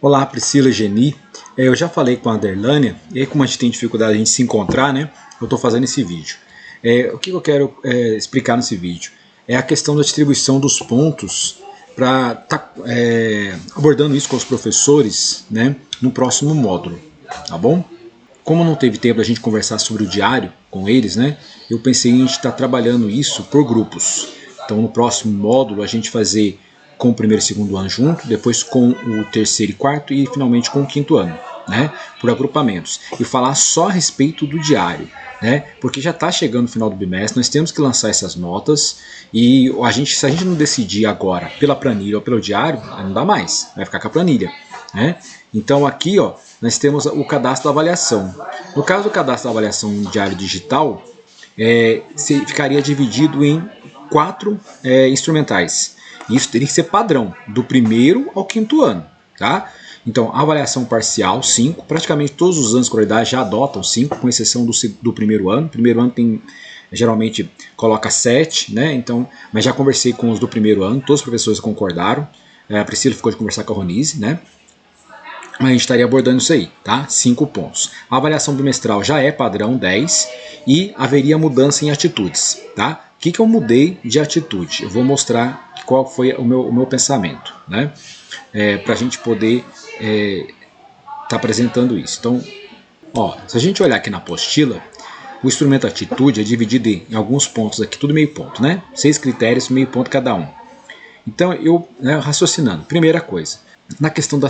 Olá, Priscila e Geni. Eu já falei com a Derlânia, e aí como a gente tem dificuldade de a gente se encontrar, né? Eu estou fazendo esse vídeo. O que eu quero explicar nesse vídeo? É a questão da distribuição dos pontos para estar abordando isso com os professores, né, no próximo módulo, tá bom? Como não teve tempo da gente conversar sobre o diário com eles, né, eu pensei em a gente estar trabalhando isso por grupos. Então no próximo módulo a gente fazer com o primeiro e segundo ano junto, depois com o terceiro e quarto e finalmente com o quinto ano, né, por agrupamentos. E falar só a respeito do diário, né, porque já está chegando o final do bimestre, nós temos que lançar essas notas e se a gente não decidir agora pela planilha ou pelo diário, não dá mais, vai ficar com a planilha, né? Então aqui, ó, nós temos o cadastro da avaliação. No caso do cadastro da avaliação diário digital, ficaria dividido em 4 instrumentais. Isso teria que ser padrão, do primeiro ao quinto ano, tá? Então, avaliação parcial, 5. Praticamente todos os anos de escolaridade já adotam 5, com exceção do primeiro ano. O primeiro ano geralmente coloca 7, né? Então, mas já conversei com os do primeiro ano, todos os professores concordaram. A Priscila ficou de conversar com a Ronise, né? Mas a gente estaria abordando isso aí, tá? 5 pontos. A avaliação bimestral já é padrão, 10. E haveria mudança em atitudes, tá? O que eu mudei de atitude? Eu vou mostrar qual foi o meu pensamento, né? Para a gente poder tá apresentando isso. Então, ó, se a gente olhar aqui na apostila, o instrumento atitude é dividido em alguns pontos aqui, tudo meio ponto, né? 6 critérios, meio ponto cada um. Então, raciocinando, primeira coisa, na questão da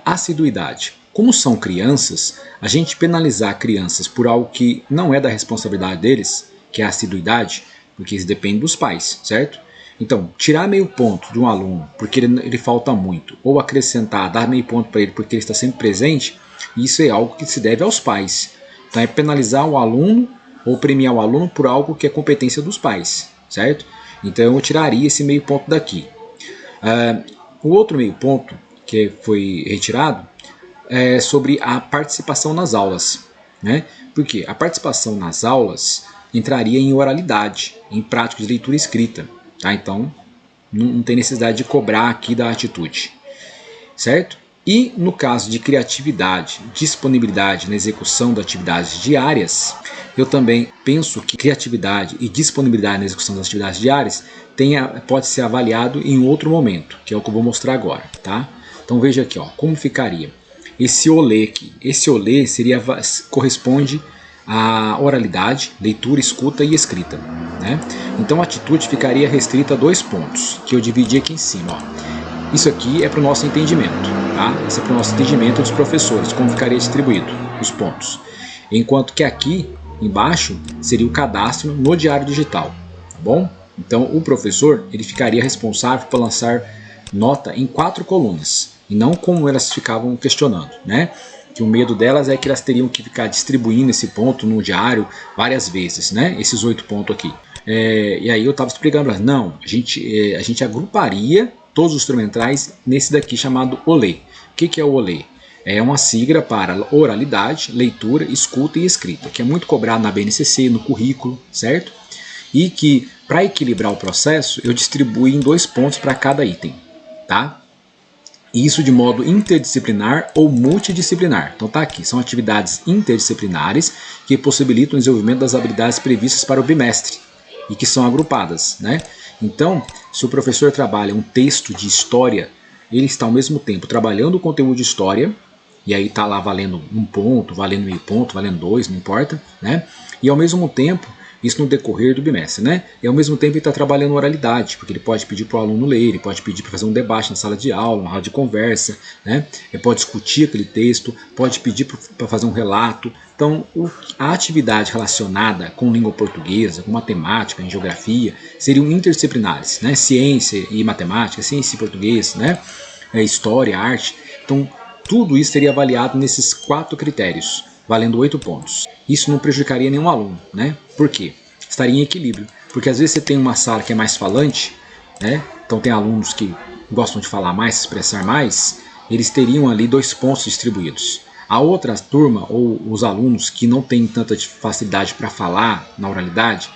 assiduidade. Como são crianças, a gente penalizar crianças por algo que não é da responsabilidade deles, que é a assiduidade, porque isso depende dos pais, certo? Então, tirar meio ponto de um aluno porque ele falta muito, ou acrescentar, dar meio ponto para ele porque ele está sempre presente, isso é algo que se deve aos pais. Então, é penalizar o aluno ou premiar o aluno por algo que é competência dos pais, certo? Então, eu tiraria esse meio ponto daqui. O outro meio ponto que foi retirado é sobre a participação nas aulas, né? Porque a participação nas aulas entraria em oralidade, em prática de leitura e escrita. Tá? Então, não tem necessidade de cobrar aqui da atitude, certo? E no caso de criatividade, disponibilidade na execução de atividades diárias, eu também penso que criatividade e disponibilidade na execução das atividades diárias pode ser avaliado em outro momento, que é o que eu vou mostrar agora, tá? Então veja aqui, ó, como ficaria esse olê aqui. Esse olê corresponde à oralidade, leitura, escuta e escrita, né? Então a atitude ficaria restrita a 2 pontos, que eu dividi aqui em cima, ó. Isso aqui é para o nosso entendimento, tá? Isso é para o nosso entendimento dos professores, como ficaria distribuído os pontos. Enquanto que aqui embaixo seria o cadastro no diário digital, tá bom? Então o professor ele ficaria responsável por lançar nota em 4 colunas, e não como elas ficavam questionando, né? Que o medo delas é que elas teriam que ficar distribuindo esse ponto no diário várias vezes, né? Esses 8 pontos aqui. E aí eu estava explicando, não, a gente agruparia todos os instrumentais nesse daqui chamado OLE. O que é o OLE? É uma sigla para oralidade, leitura, escuta e escrita, que é muito cobrado na BNCC, no currículo, certo? E que, para equilibrar o processo, eu distribuí em 2 pontos para cada item, tá? Isso de modo interdisciplinar ou multidisciplinar. Então tá aqui, são atividades interdisciplinares que possibilitam o desenvolvimento das habilidades previstas para o bimestre e que são agrupadas, né? Então, se o professor trabalha um texto de história, ele está ao mesmo tempo trabalhando o conteúdo de história, e aí está lá valendo 1 ponto, valendo meio ponto, valendo 2, não importa, né? E ao mesmo tempo, isso no decorrer do bimestre, né? E ao mesmo tempo ele está trabalhando oralidade, porque ele pode pedir para o aluno ler, ele pode pedir para fazer um debate na sala de aula, uma roda de conversa, né? Ele pode discutir aquele texto, pode pedir para fazer um relato. Então, a atividade relacionada com língua portuguesa, com matemática, em geografia, seriam interdisciplinares, né? Ciência e matemática, ciência e português, né? História, arte. Então, tudo isso seria avaliado nesses 4 critérios, valendo 8 pontos. Isso não prejudicaria nenhum aluno, né? Por quê? Estaria em equilíbrio. Porque às vezes você tem uma sala que é mais falante, né? Então tem alunos que gostam de falar mais, se expressar mais, eles teriam ali 2 pontos distribuídos. A outra turma, ou os alunos que não têm tanta facilidade para falar na oralidade,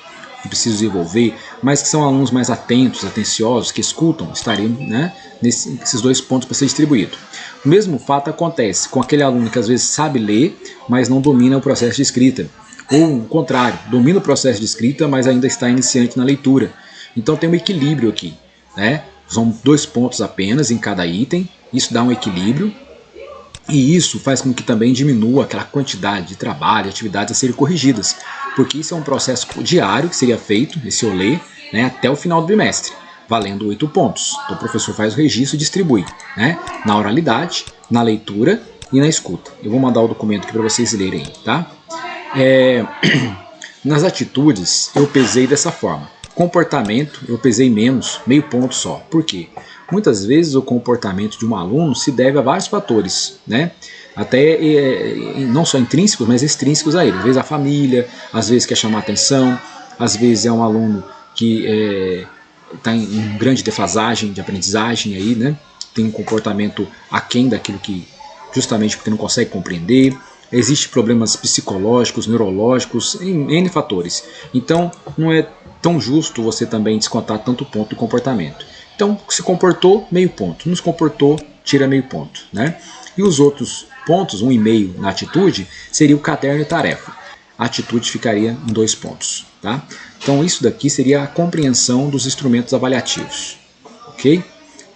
que precisam desenvolver, mas que são alunos mais atentos, atenciosos, que escutam, estariam, né, nesses 2 pontos para ser distribuído. O mesmo fato acontece com aquele aluno que às vezes sabe ler, mas não domina o processo de escrita. Ou o contrário, domina o processo de escrita, mas ainda está iniciante na leitura. Então tem um equilíbrio aqui, né? São 2 pontos apenas em cada item, isso dá um equilíbrio. E isso faz com que também diminua aquela quantidade de trabalho, atividades a serem corrigidas. Porque isso é um processo diário que seria feito, esse OLE, né, até o final do bimestre, valendo 8 pontos. Então o professor faz o registro e distribui, né, na oralidade, na leitura e na escuta. Eu vou mandar o documento aqui para vocês lerem, tá? Nas atitudes eu pesei dessa forma. Comportamento eu pesei menos, meio ponto só. Por quê? Muitas vezes o comportamento de um aluno se deve a vários fatores, né? Até não só intrínsecos, mas extrínsecos a ele. Às vezes a família, às vezes quer chamar atenção, às vezes é um aluno que está em grande defasagem de aprendizagem, aí, né? Tem um comportamento aquém daquilo que justamente porque não consegue compreender. Existem problemas psicológicos, neurológicos, N fatores. Então não é tão justo você também descontar tanto ponto de comportamento. Então, se comportou, meio ponto. Não se comportou, tira meio ponto, né? E os outros pontos, 1,5 na atitude, seria o caderno e tarefa. A atitude ficaria em 2 pontos, tá? Então, isso daqui seria a compreensão dos instrumentos avaliativos, ok?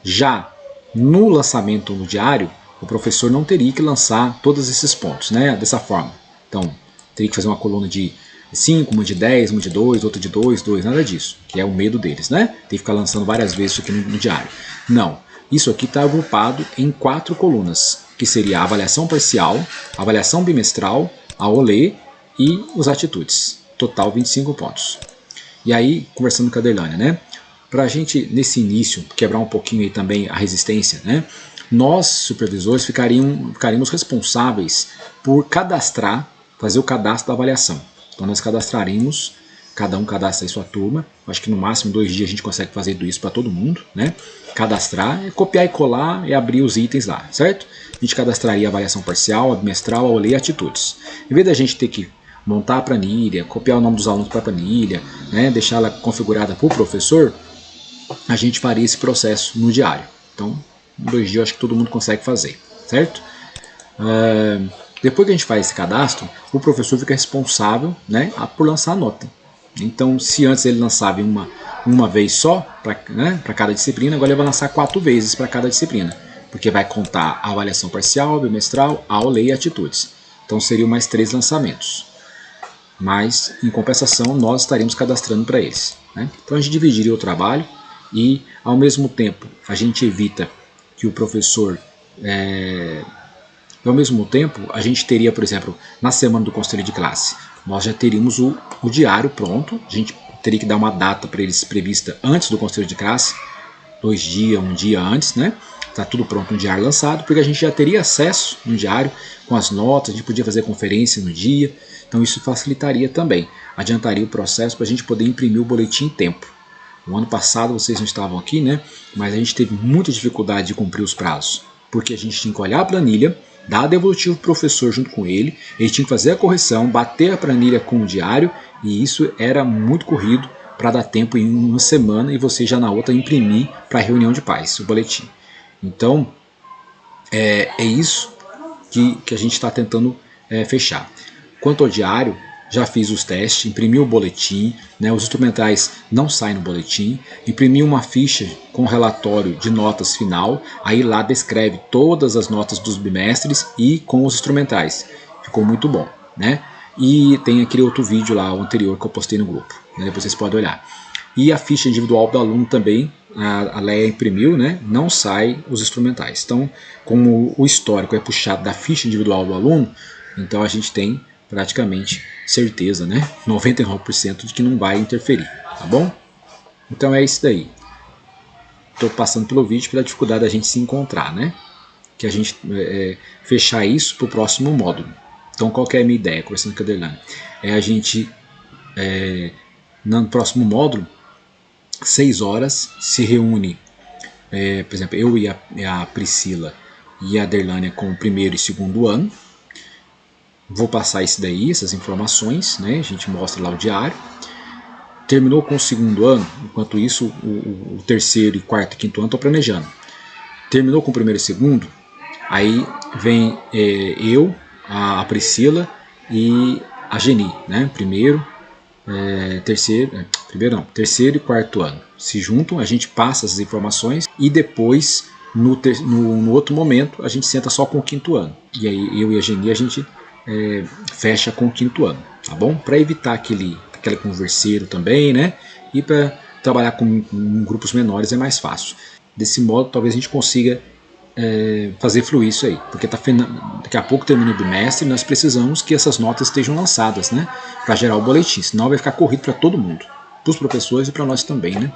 Já no lançamento no diário, o professor não teria que lançar todos esses pontos, né? Dessa forma. Então, teria que fazer uma coluna de 5, uma de 10, uma de 2, outra de 2, nada disso, que é o medo deles, né? Tem que ficar lançando várias vezes isso aqui no diário. Não, isso aqui está agrupado em 4 colunas, que seria a avaliação parcial, a avaliação bimestral, a OLE e os atitudes. Total 25 pontos. E aí, conversando com a Derlânia, né? Para a gente, nesse início, quebrar um pouquinho aí também a resistência, né? Nós, supervisores, ficaríamos responsáveis por cadastrar, fazer o cadastro da avaliação. Então nós cadastraremos, cada um cadastra em sua turma, acho que no máximo 2 dias a gente consegue fazer isso para todo mundo, né? Cadastrar, copiar e colar e abrir os itens lá, certo? A gente cadastraria a avaliação parcial, a bimestral, a OLE e atitudes. Em vez da gente ter que montar a planilha, copiar o nome dos alunos para a planilha, né? Deixar ela configurada para o professor, a gente faria esse processo no diário. Então, em 2 dias eu acho que todo mundo consegue fazer, certo? Depois que a gente faz esse cadastro, o professor fica responsável, né, por lançar a nota. Então, se antes ele lançava uma vez só para cada disciplina, agora ele vai lançar 4 vezes para cada disciplina, porque vai contar a avaliação parcial, bimestral, a OLE e atitudes. Então seriam mais 3 lançamentos. Mas, em compensação, nós estaremos cadastrando para eles, né? Então a gente dividiria o trabalho e, ao mesmo tempo, a gente evita que o professor... Ao mesmo tempo, a gente teria, por exemplo, na semana do conselho de classe, nós já teríamos o diário pronto, a gente teria que dar uma data para eles prevista antes do conselho de classe, 2 dias, 1 dia antes, né? Está tudo pronto no diário lançado, porque a gente já teria acesso no diário com as notas, a gente podia fazer conferência no dia, então isso facilitaria também, adiantaria o processo para a gente poder imprimir o boletim em tempo. No ano passado vocês não estavam aqui, né? Mas a gente teve muita dificuldade de cumprir os prazos, porque a gente tinha que olhar a planilha, dar a devolutivo para o professor junto com ele tinha que fazer a correção, bater a planilha com o diário, e isso era muito corrido para dar tempo em uma semana e você já na outra imprimir para a reunião de pais, o boletim. Então, é isso que a gente está tentando fechar. Quanto ao diário, já fiz os testes, imprimi o boletim, né, os instrumentais não saem no boletim, imprimi uma ficha com relatório de notas final, aí lá descreve todas as notas dos bimestres e com os instrumentais. Ficou muito bom, né? E tem aquele outro vídeo lá, o anterior, que eu postei no grupo, né, depois vocês podem olhar. E a ficha individual do aluno também, a Leia imprimiu, né, não sai os instrumentais. Então, como o histórico é puxado da ficha individual do aluno, então a gente tem praticamente certeza, né, 99% de que não vai interferir, tá bom? Então é isso daí. Estou passando pelo vídeo pela dificuldade da gente se encontrar, né? Que a gente fechar isso para o próximo módulo. Então qual que é a minha ideia, conversando com a Derlânia? É a gente, no próximo módulo, 6 horas, se reúne, por exemplo, eu e a Priscila e a Derlânia com o 1º e 2º ano. Vou passar isso daí, essas informações, né? A gente mostra lá o diário. Terminou com o 2º ano, enquanto isso o 3º, 4º e 5º ano estão planejando. Terminou com o 1º e 2º, Aí vem eu, a Priscila e a Geni, né? Terceiro e quarto ano se juntam, a gente passa essas informações e depois no outro momento a gente senta só com o quinto ano. E aí eu e a Geni a gente fecha com o quinto ano, tá bom? Para evitar aquele converseiro também, né? E para trabalhar com grupos menores é mais fácil. Desse modo talvez a gente consiga fazer fluir isso aí, porque daqui a pouco termina o bimestre e nós precisamos que essas notas estejam lançadas, né, para gerar o boletim, senão vai ficar corrido para todo mundo, para os professores e para nós também, né.